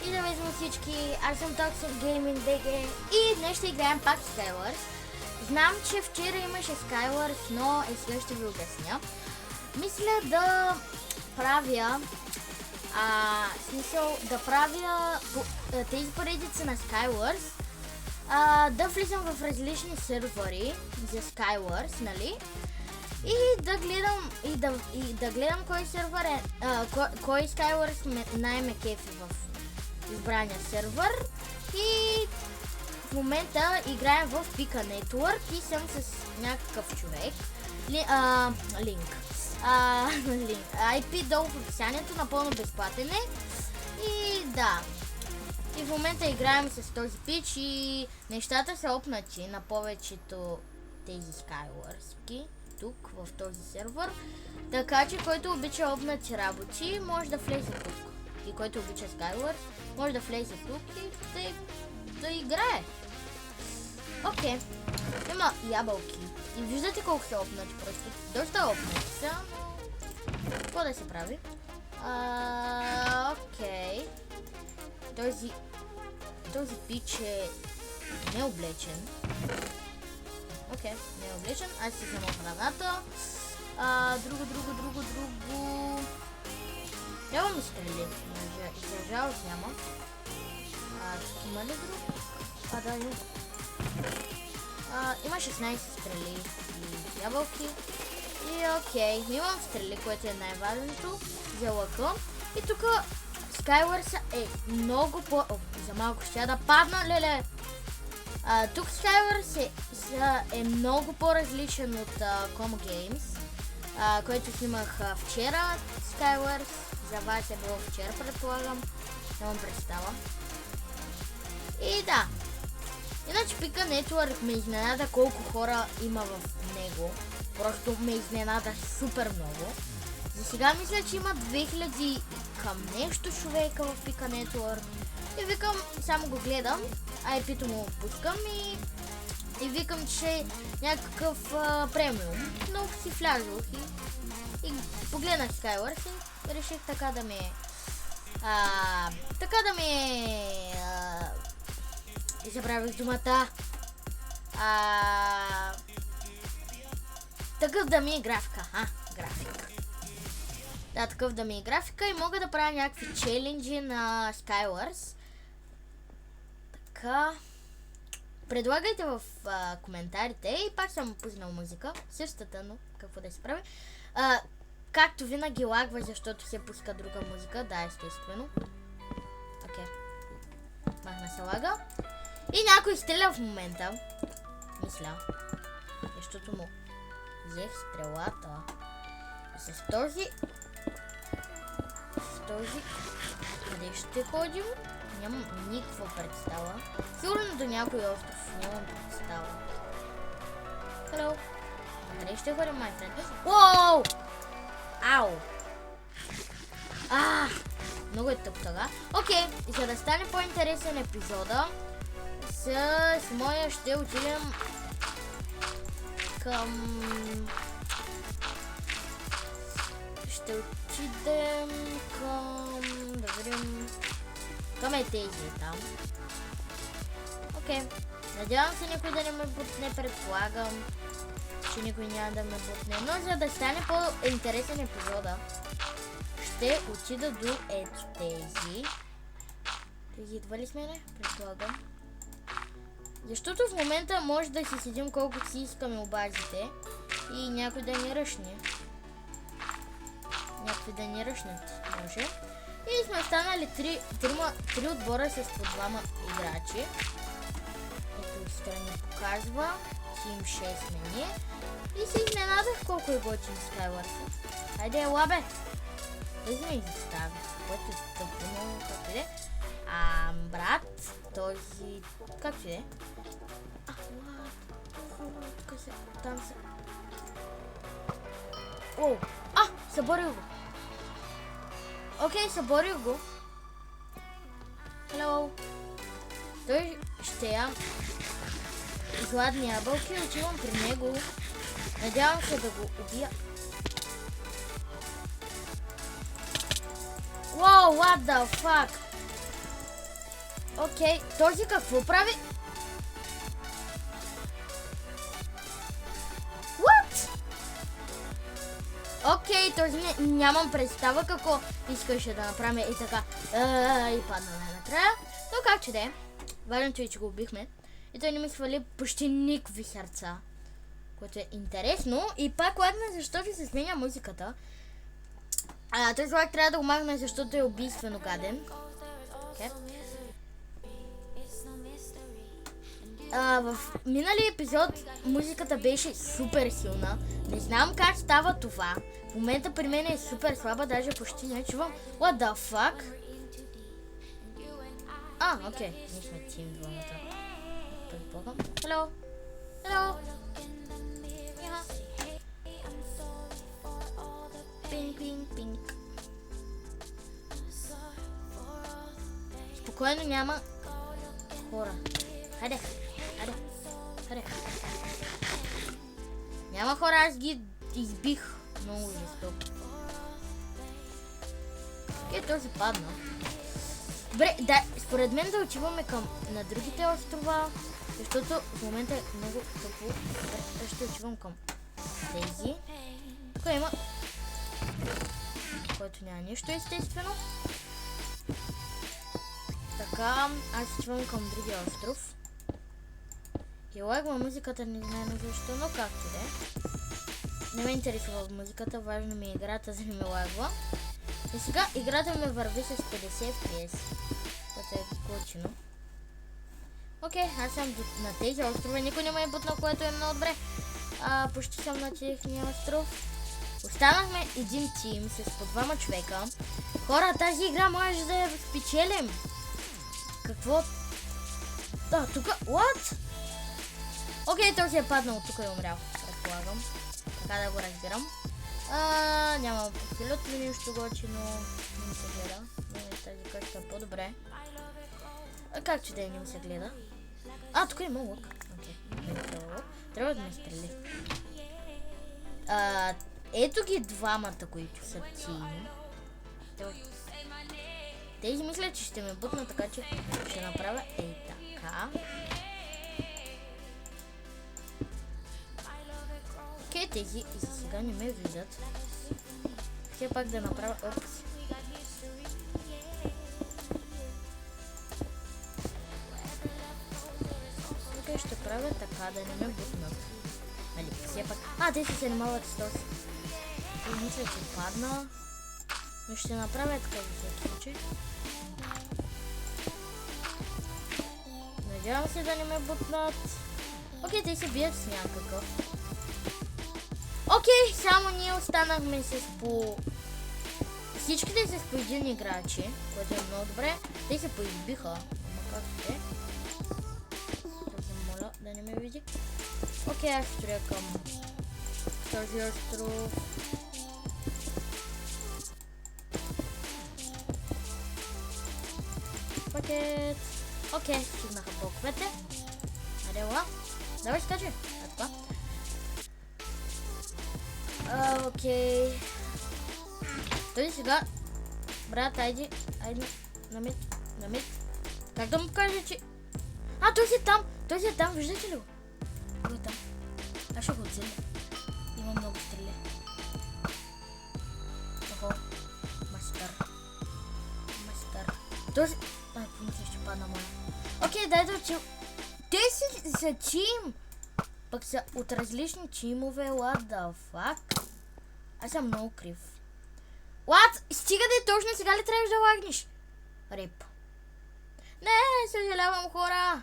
Здравейте всички, аз съм Toxic Gaming BG и днес ще играем пак Skywars. Знам, че вчера имаше Skywars, но сега ще ви обясня. Мисля да правя тези поредици на Skywars, да влизам в различни сервери за Skywars, нали? И да гледам кой сервер е, кой Skywars най-ме кефи в избрания сервер. И в момента играем в Pika Network и съм с някакъв човек. Линк. IP долу в описанието, напълно безплатен е. И да. И в момента играем с този пич и нещата са опнати на повечето тези Skywars-ки тук в този сервер. Така че който обича опнати работи, може да влезе тук. И който обича Skywars, може да влезе тук и да играе. Окей. Има ябълки. И виждате колко са опнати просто. Доста опнати са, но какво да се прави? Окей. Този пич е необлечен. Окей, необлечен. Аз си взема храната. Друго. Нямам стрели. За жалост няма. Има ли друг? Да, има. Има 16 стрели и ябълки. И окей, имам стрели, което е най-важното за лъка. И тук Skywars е много по... за малко ще да падна, леле! Тук Skywars е много по-различен от Como Games, който снимах вчера. Skywars за вас е било вчера, предполагам. Нямам представа. И да. Иначе Pika Network ме изненада колко хора има в него. Просто ме изненада супер много. За сега мисля, че има 2000 към нещо човека в Pika Network. И викам, само го гледам, IP-то му пускам и викам, че е някакъв премиум. Но си влязох и погледнах Skywars и реших така да ми забравих думата. Такъв да ми е графика. Графика. Да, такъв да ми е графика и мога да правя някакви челенджи на Skywars. Така. Предлагайте в коментарите и пак съм пуснал музика. Същата, но какво да се прави. Както винаги лагва, защото се пуска друга музика. Да, естествено. Окей. Махна се лага. И някой стреля в момента. Мисля. Защото му взех стрелата. И с този... къде ще ходим? Нямам никаква представа. Сигурно до някой остров. Нямам представа. Hello. Къде ще ходим, my friend? Уоу! Ау! Много е тъп тъга. Окей, за да стане по-интересен епизода, с моя ще отидем към... да видим... към тези там. Окей. Надявам се никой да не ме бутне, предполагам, че никой няма да ме бутне. Но за да стане по-интересен епизода, ще отида до ето тези. Тези идва ли с мене? Предполагам. Защото в момента може да си седим колкото си искаме обазите и някой да ни ръшне. Някакви да ни ръшнат, може. И сме останали 3 отбора с по 2 играчи. Ето отстрани показва. Team 6 сме ние. И се изненадах колко е готин Skywars. Хайде, лабе! Този ме изостави. Което е тъпо, но както иде. Брат, този... както иде? Тук се... там се... Оу! Съборих го! Окей, съборих го. Hello. Той ще ям гладни ябълки, отивам при него. Надявам се да го убия. Wow, what the fuck? Окей, този какво прави? What? Окей, този нямам представа какво искаше да направим и така. И падна най-накрая. Но как че де, важното е, че го убихме. И той не ми свали почти никакви сърца. Което е интересно. И пак лагна, защото се сменя музиката. Този лаг трябва да го махне, защото е убийствено гаден. Okay. В миналия епизод музиката беше супер силна. Не знам как става това. В момента при мен е супер слаба, даже почти не чувам. What the fuck? Окей. Ние сме тим двамата. Предполагам. Hello. Hello. Пинг. Спокойно, няма хора. Хайде. Няма хора, аз ги избих. Много жестоко. Този падна. Добре, според мен да отиваме на другите острова, защото в момента е много тъпо. Ще отивам към тези. Тук има, който няма нищо естествено. Така, аз отивам към другия остров. И лагва музиката, не знаем защо, но както де. Не ме интересува музиката, важно ми е играта, за да ми лагва. И сега играта ми върви с 50 FPS, което е готино. Окей, аз съм на тези острови, никой не ме е бутнал, което е много добре. Почти съм на техния остров. Останахме един тим с по 2 човека. Хора, тази игра може да я спечелим. Какво? Тук, what? Окей, този е паднал, тук е умрял, предполагам. Така да го разбирам. Няма абсолютно нищо готино. Не ми се гледа. Тази къща е по-добре. Как че да не ми се гледа? Тук има лук. Трябва да ме стрели. Ето ги двамата, които са тим. Тези мислят, че ще ме бутна, така че ще направя така. Окей, тези и за сега не ме виждат. Все пак да направя... Опс. Окей, ще правя така, да не ме бутнат. Нали, все пак... Те се занимават с този. Мисля, че падна. Но ще направя така за всеки случай. Надявам се да не ме бутнат. Окей, те се бият с някакъв. Окей, само ние останахме с по... Всичките с по един играчи, което е много добре. Те се поизбиха. Ама как е? Този моля да не ме види. Окей, аз ще тря към този остров. Пакет. Окей, стигнаха блоковете. Айде, ела. Давай скачи. Така. Окей. Той сега, брат, айде, намет. Как да му кажа, че... той си е там, виждате ли го? Кой е там? Аз ще го оцеля. Има много стрели. Мастър. Този... помисля, ще падна моя. Окей, дай да учим. Те си са тим. Пък са от различни тимове, what the fuck? Аз съм много крив. What? Стига да е точно, сега ли трябваш да лагнеш? Рип. Не, съжалявам, хора.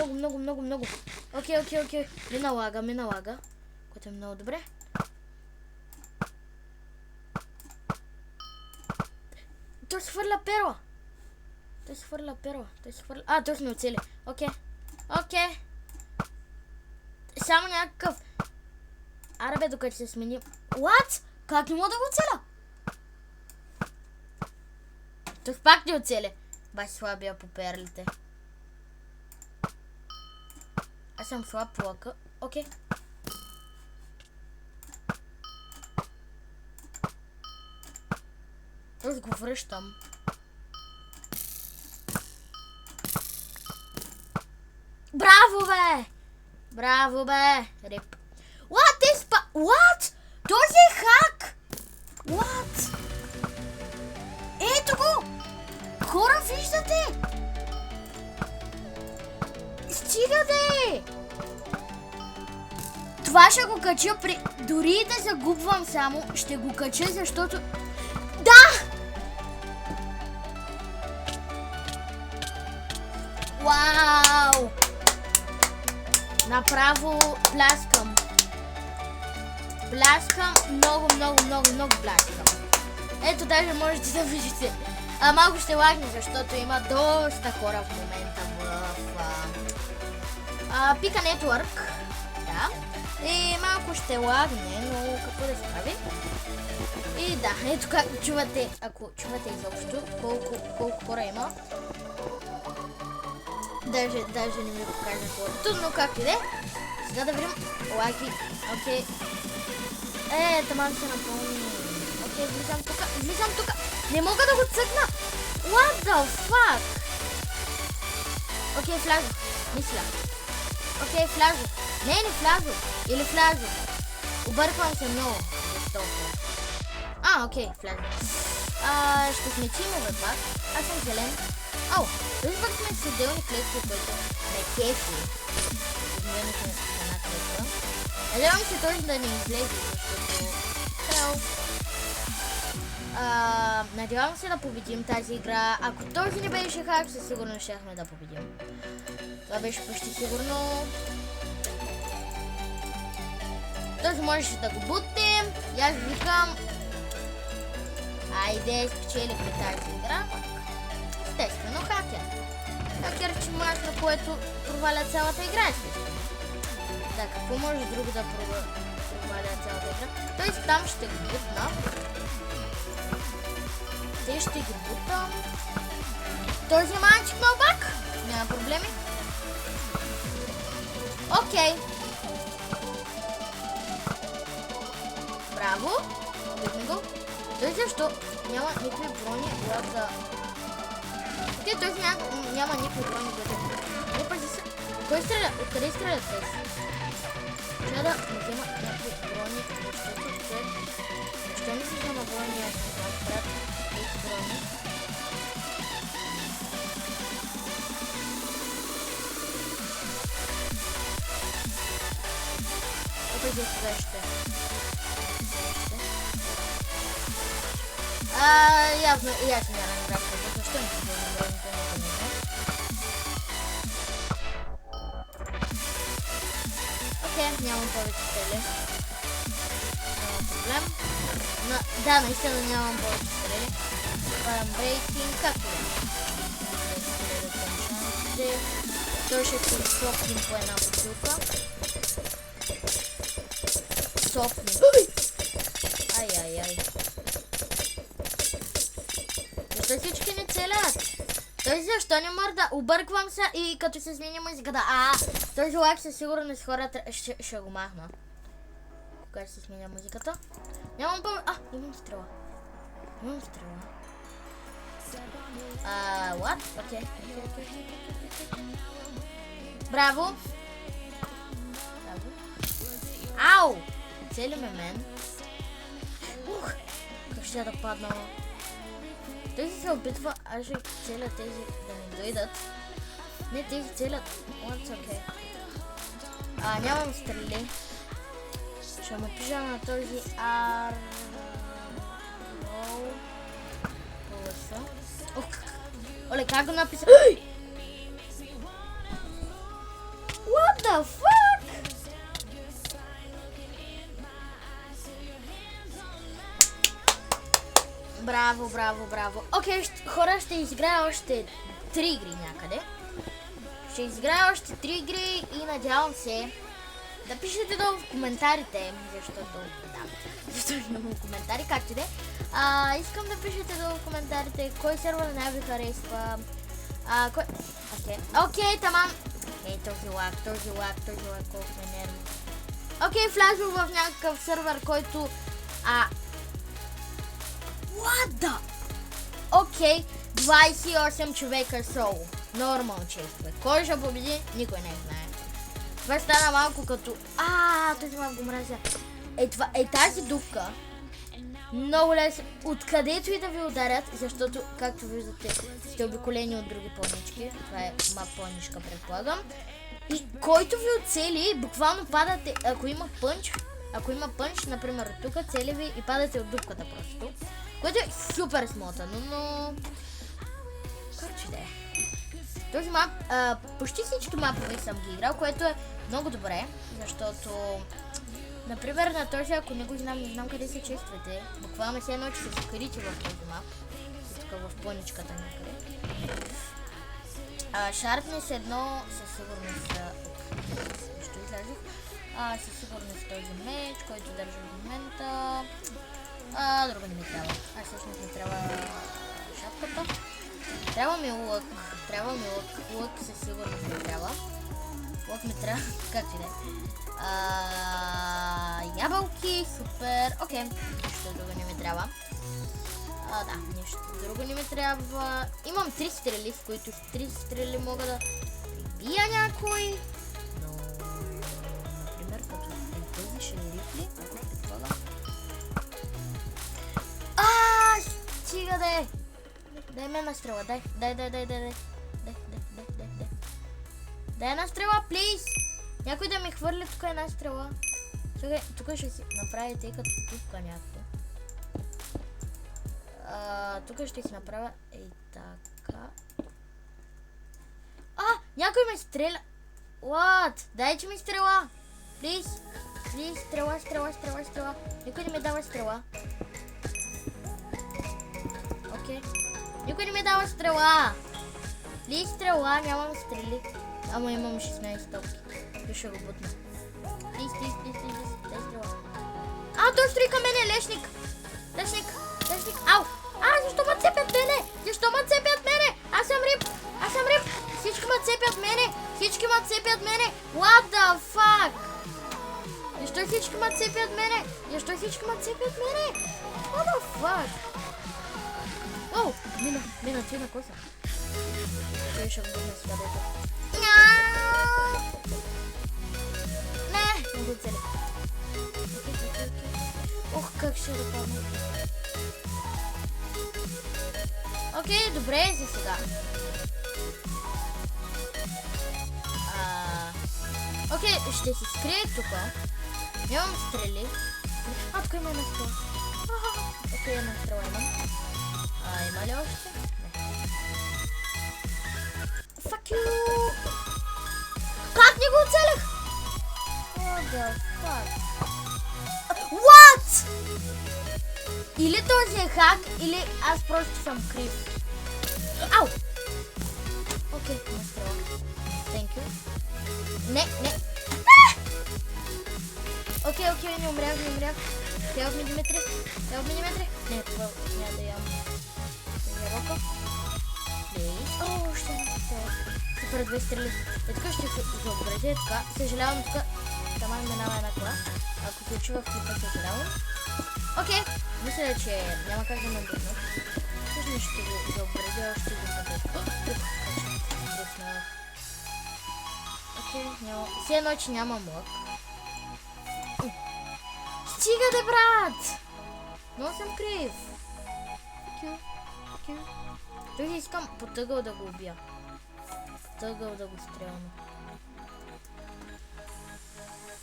Много. Окей. Ми налага. Което е много добре. Той се хвърля перла. Той се хвърля... той се не оцели. Окей. Само някакъв... Бе, докато се смени... What? Как не мога да го оцеля? Той пак не оцели. Баш слабия по перлите. Аз съм слаб по лъка. Окей. Аз го връщам. Браво, бе! Браво, бе! Рип. What? Този е хак! What? Ето го! Хора, виждате? Стига де! Това ще го кача при... Дори да загубвам само, ще го кача, защото... Да! Вау! Направо пляскам. Пляскам, много пляскам. Ето, даже можете да видите. Малко ще лагне, защото има доста хора в момента в Pika Network. Да. И малко ще лагне, но какво да се прави? И да, ето как чувате, ако чувате изобщо, колко хора има. Даже не ми покажа хората, но както и да е. Сега да видим лайки. Окей. Таман се напълни. Окей, влизам тука. Не мога да го цъкна. What the fuck? Окей, влязох. Мисля. Окей, влязох. Не влязох. Или влязох. Обърквам се много. Окей, влязох. Ще сме тимове пак. Аз съм зелен. Този пък сме с отделни клетки, които ме кефи. Изменихме с една клетка. Надявам се този да не излезе, защото трябва. Надявам се да победим тази игра. Ако този не беше хак, със сигурност щяхме да победим. Това беше почти сигурно. Този можеше да го бутнем. И аз викам... Айде, спечелихме тази игра. Естествено, хакер. Хакер, че мач, на което проваля цялата игра, естествено. Да, какво може друго да проваля цялата игра? Тоест там ще го бутна. Те ще ги бутам. Този манчик малбак. Няма проблеми. Окей. Браво. Бутни го. Той защо няма никакви брони, да... Окей, той няма никакви брони, Не пази се. Кой стреля? Откъде стрелят тези? Трябва да взема някакви брони, защото той... Защо не си взема брони, аз не знам, брат, тези брони. Опай за сега ще. Явно и аз няма на графа, защо не си взема броните на него. Окей, нямам повече стрели. Няма проблем. Да, наистина нямам повече стрели. Правям брейкинг, както да. Той ще се сопнем по една бутилка. Сопнем. Ай. Защо всички не целят? Той защо не мърда? Обърквам се и като се смени музиката. Този лайк със сигурност хората ще го махна. Кога ще се сменя музиката? Нямам повече. Имам стрела. What? Окей. Браво! Ау! Цели ме мен. Как ще да падна? Той се опитва, аз ще целя тези да не дойдат. Не, тези целят. It's okay. Нямам стрели. Ще му пиша на този Оле, как го написа? What the fuck? Браво. Окей, хора, ще изиграя още 3 игри някъде. Ще изиграя още 3 игри и надявам се да пишете долу в коментарите, защото няма коментари, както и да е. Искам да пишете долу в коментарите кой сервер най-ви харесва. Окей, таман. Този лак, колко ме нерви. Окей, влязох в някакъв сервер, който... What the? Окей, 28 човека соло. Нормал честове. Кой ще победи? Никой не знае. Това стана малко като... Този малко го мразя. Тази дупка. Много лесно. Откъдето и да ви ударят, защото, както виждате, сте обиколени от други планички. Това е планичка, предполагам. И който ви оцели, буквално падате, ако има пънч, например от тук, цели ви и падате от дупката просто. Което е супер смотано, но... Как че да е? Този мап, почти всички мапове съм ги играл, което е много добре, защото... Например, на този, ако не го знам, не знам къде са чествате. Буквално се едно, че се скрити в този мап. Тук в планичката някъде. Шарпнес едно със сигурност... Защо излязох? Със сигурност този меч, който държа в момента. Друго не ми трябва. Всъщност ми трябва шапката. Трябва ми лък. Лък със сигурност ми трябва. Лък ми трябва... Как ти да е? Ябълки, супер. Окей. Нищо друго не ми трябва. Нищо друго не ми трябва. Имам 3 стрели, с които с 3 стрели мога да прибия някой. Но, например, като тези шерифли, ако предполагам. Стига да е! Дай ме една стрела, дай. Дай една стрела, плиз! Някой да ми хвърли тук една стрела. Тук ще си направя тъй като тупка някаква. Тук ще си направя така. Някой ме стреля. What? Дайте ми стрела. Плиз. Стрела. Никой не ми дава стрела. Окей. Никой не ми дава стрела. Плиз, стрела, нямам стрели. Ама имам 16 топки. Ще го бутна. Плиз, дай стрела. Той строи към мене, лешник. Ау! Защо ме цепят мене? Аз съм рип. Всички ме цепят мене. What the fuck? Защо всички ме цепят мене? What the fuck? Мина, ти на коса. Той ще го бутна сега дето. Не го цели. Как ще да падна. Окей, добре за сега. Окей, ще се скрие тук. Нямам стрели. Тук има една стрела. Окей, една стрела имам. Има ли още? Не. Fuck you! Как не го оцелих? What the fuck? What? Или този е хак, или аз просто съм крив. Ау! Окей, има стрела. Thank you. Не. Окей, не умрях. Help me, Димитри. Не, това няма да ям. Рока. Ще не стрела. Супер, 2 стрели. Тук ще се заобградя, така. Съжалявам, тук там минава една кола. Ако се чува в клипа, съжалявам. Окей, мисля, че няма как да ме бутнат. Всъщност ще го заобградя, ще го бъде. Окей, няма. Все едно, че нямам лък. Стига де, брат! Много съм крив. Той искам по тъгъл да го убия. Тъгъл да го стрелна.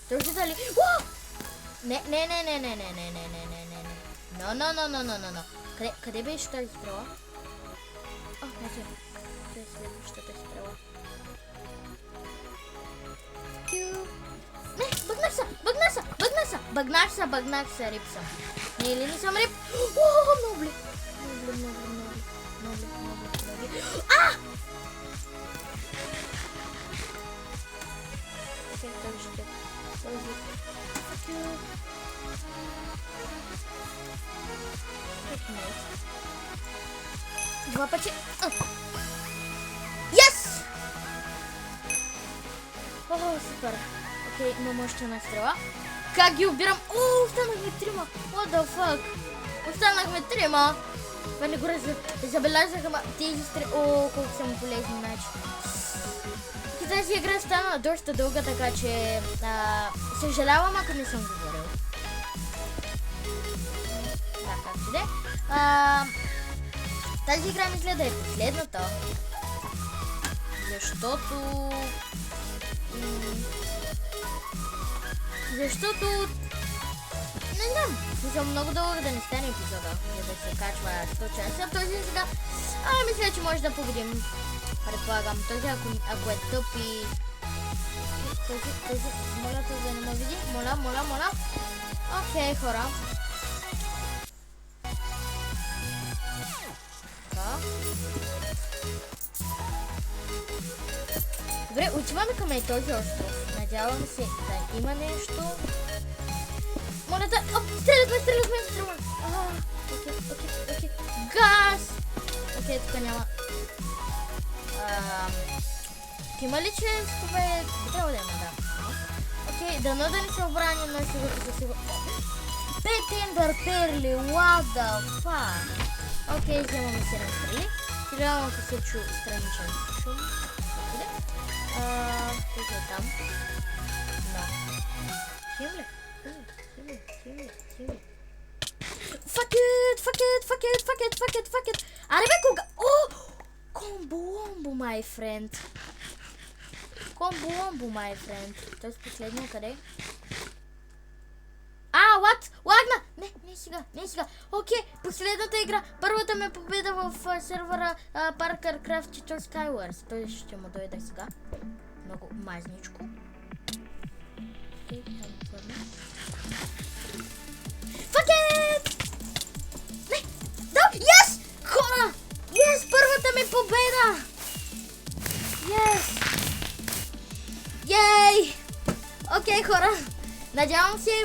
Той ще дали... Не. No. Къде беше тази стрела? Не ти. Това е следващата стрела. Не, бъгнах се, рип съм. Не, или не съм рип? Много бли. Окей, той ще. Два пъти. Yes! Супер. Окей, имам още една стрела. Как ги убирам? Останахме 3. What the fuck? Останахме 3. Това не го забелязаха, ама тези О, колко са му полезни, значи. И тази игра стана доста дълга, така че съжалявам, ако не съм говорил. Да, както де. Тази игра мисля да е последната. Защото не знам, съм много дълго да не стане епизода, за да се качва 100 часа. Този сега, мисля, че може да победим. Предполагам, този ако е тъп и... Този, моля да не ме види. Моля. Окей, хора. Така. Добре, отиваме към този остров. Надявам се да има нещо. Моля да... Стреляхме! Окей. Газ! Окей, тук няма... Има ли, че това е... Трябва да има, да. Окей, дано да не се обрани, но сигурно. 5 Ендър перли, what the fuck? Окей, вземаме 7 стрели. Трябва ако се чу страничен шум. Къде? Този е там. No. Хим ли? Fuck it! Аре бе, кога? Комбо-ломбо, my friend. Тоест последния къде? What? Лагна! Не сега. Окей, последната игра. Първата ме победа в сервера Parker Craft Skywars. Той ще му дойде сега. Много мазничко. Окей, там отвърна. Fuck it! Не! Да! Yes! Хора! Yes! Първата ми победа! Yes! Йей! Окей, хора! Надявам се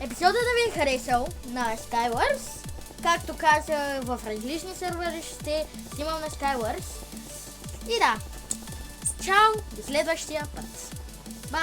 епизодът да ви е харесал на Skywars. Както каза, в различни сервери ще снимам на Skywars. И да! Чао! До следващия път! Бай!